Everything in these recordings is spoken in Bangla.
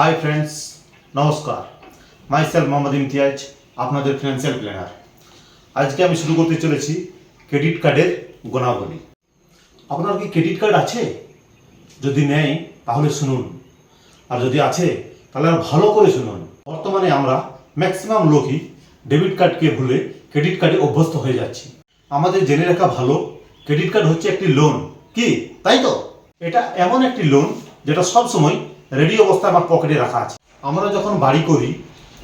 হাই ফ্রেন্ডস, নমস্কার। মাইসেলফ মোহাম্মদ ইমতিয়াজ, আপনাদের ফিনান্সিয়াল প্ল্যানার। আজকে আমি শুরু করতে চলেছি ক্রেডিট কার্ডের গুণাবলী। আপনার কি ক্রেডিট কার্ড আছে? যদি নেই তাহলে শুনুন, আর যদি আছে তাহলে আর ভালো করে শুনুন। বর্তমানে আমরা ম্যাক্সিমাম লোকই ডেবিট কার্ডকে ভুলে ক্রেডিট কার্ডে অভ্যস্ত হয়ে যাচ্ছি। আমাদের জেনে রাখা ভালো, ক্রেডিট কার্ড হচ্ছে একটি লোন, কি তাই তো? এটা এমন একটি লোন যেটা সবসময় রেডি অবস্থায় আমার পকেটে রাখা আছে। আমরা যখন বাড়ি করি,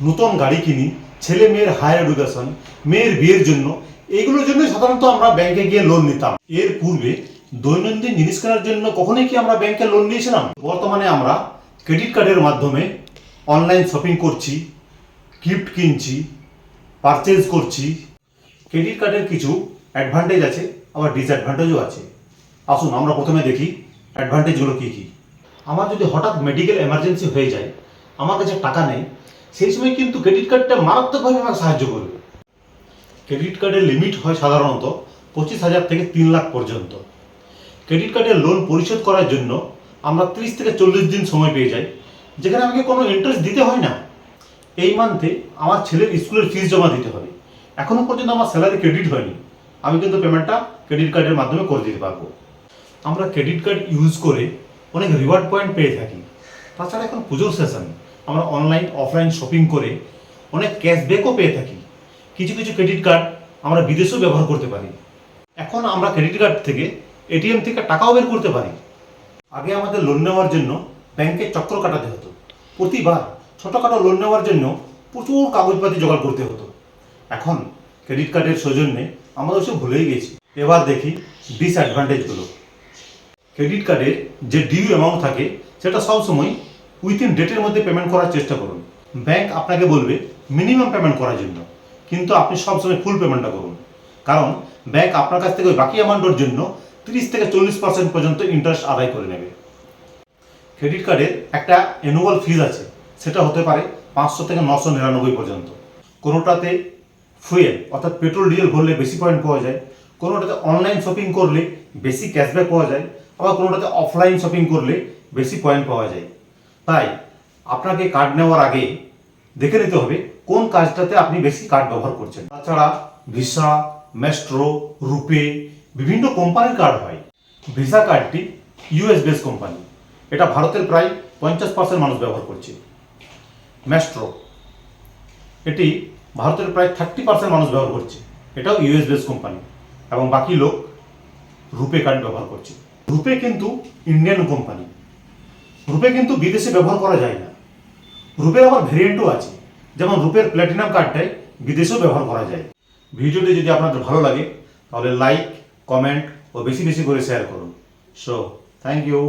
নতুন গাড়ি কিনি, ছেলে মেয়ের হায়ার এডুকেশন, মেয়ের বিয়ের জন্য, এইগুলোর জন্য সাধারণত আমরা ব্যাংকে গিয়ে লোন নিতাম। এর পূর্বে দৈনন্দিন জিনিস কেনার জন্য কখনোই কি আমরা ব্যাংকে লোন নিয়েছিলাম? বর্তমানে আমরা ক্রেডিট কার্ডের মাধ্যমে অনলাইন শপিং করছি, গিফট কিনছি, পারচেজ করছি। ক্রেডিট কার্ডের কিছু অ্যাডভান্টেজ আছে, আবার ডিসঅ্যাডভান্টেজও আছে। আসুন আমরা প্রথমে দেখি অ্যাডভান্টেজগুলো কী কী। আমার যদি হঠাৎ মেডিকেল এমার্জেন্সি হয়ে যায়, আমার কাছে টাকা নেই, সেই সময় কিন্তু ক্রেডিট কার্ডটা মারাত্মকভাবে আমাকে সাহায্য করবে। ক্রেডিট কার্ডের লিমিট হয় সাধারণত 25,000 থেকে 3 লাখ পর্যন্ত। ক্রেডিট কার্ডের লোন পরিশোধ করার জন্য আমরা 30 থেকে 40 দিন সময় পেয়ে যাই, যেখানে আমাকে কোনো ইন্টারেস্ট দিতে হয় না। এই মান্থে আমার ছেলের স্কুলের ফিস জমা দিতে হবে, এখনও পর্যন্ত আমার স্যালারি ক্রেডিট হয়নি, আমি কিন্তু পেমেন্টটা ক্রেডিট কার্ডের মাধ্যমে করে দিতে পারবো। আমরা ক্রেডিট কার্ড ইউজ করে অনেক রিওয়ার্ড পয়েন্ট পেয়ে থাকি। তাছাড়া এখন পুজোর সেশন, আমরা অনলাইন অফলাইন শপিং করে অনেক ক্যাশব্যাকও পেয়ে থাকি। কিছু কিছু ক্রেডিট কার্ড আমরা বিদেশেও ব্যবহার করতে পারি। এখন আমরা ক্রেডিট কার্ড থেকে এটিএম থেকে টাকাও বের করতে পারি। আগে আমাদের লোন নেওয়ার জন্য ব্যাংকে চক্র কাটাতে হতো, প্রতিবার ছোটোখাটো লোন নেওয়ার জন্য প্রচুর কাগজপাতি জোগাড় করতে হতো। এখন ক্রেডিট কার্ডের সৌজন্যে আমরা ওসব ভুলেই গেছি। এবার দেখি ডিসঅ্যাডভান্টেজগুলো। ক্রেডিট কার্ডের যে ডিউ অ্যামাউন্ট থাকে সেটা সবসময় উইথিন ডেটের মধ্যে পেমেন্ট করার চেষ্টা করুন। ব্যাংক আপনাকে বলবে মিনিমাম পেমেন্ট করার জন্য, কিন্তু আপনি সবসময় ফুল পেমেন্টটা করুন, কারণ ব্যাংক আপনার কাছ থেকে ওই বাকি অ্যামাউন্টের জন্য 30 থেকে 40% পর্যন্ত ইন্টারেস্ট আদায় করে নেবে। ক্রেডিট কার্ডের একটা অ্যানুয়াল ফিজ আছে, সেটা হতে পারে 500 থেকে 999 পর্যন্ত। কোনোটাতে ফুয়েল অর্থাৎ পেট্রোল ডিজেল ভরলে বেশি পয়েন্ট পাওয়া যায়, কোনোটাতে অনলাইন শপিং করলে বেশি ক্যাশব্যাক পাওয়া যায়, আবার কোনোটাতে অফলাইন শপিং করলে বেশি পয়েন্ট পাওয়া যায়। তাই আপনাকে কার্ড নেওয়ার আগে দেখে নিতে হবে কোন কাজটাতে আপনি বেশি কার্ড ব্যবহার করছেন। তাছাড়া ভিসা, ম্যাস্ট্রো, রুপে বিভিন্ন কোম্পানির কার্ড হয়। ভিসা কার্ডটি ইউএস বেস কোম্পানি, এটা ভারতের প্রায় 50% মানুষ ব্যবহার করছে। ম্যাস্ট্রো, এটি ভারতের প্রায় 30% মানুষ ব্যবহার করছে, এটাও ইউএস বেস কোম্পানি, এবং বাকি লোক রুপে কার্ড ব্যবহার করছে। রুপে কিন্তু ইন্ডিয়ান কোম্পানি, রুপে কিন্তু বিদেশে ব্যবহার করা যায় না। রুপের আবার ভেরিয়েন্টও আছে, যেমন রুপের প্ল্যাটিনাম কার্ডটাই বিদেশেও ব্যবহার করা যায়। ভিডিওটি যদি আপনাদের ভালো লাগে তাহলে লাইক, কমেন্ট ও বেশি বেশি করে শেয়ার করুন। So thank you.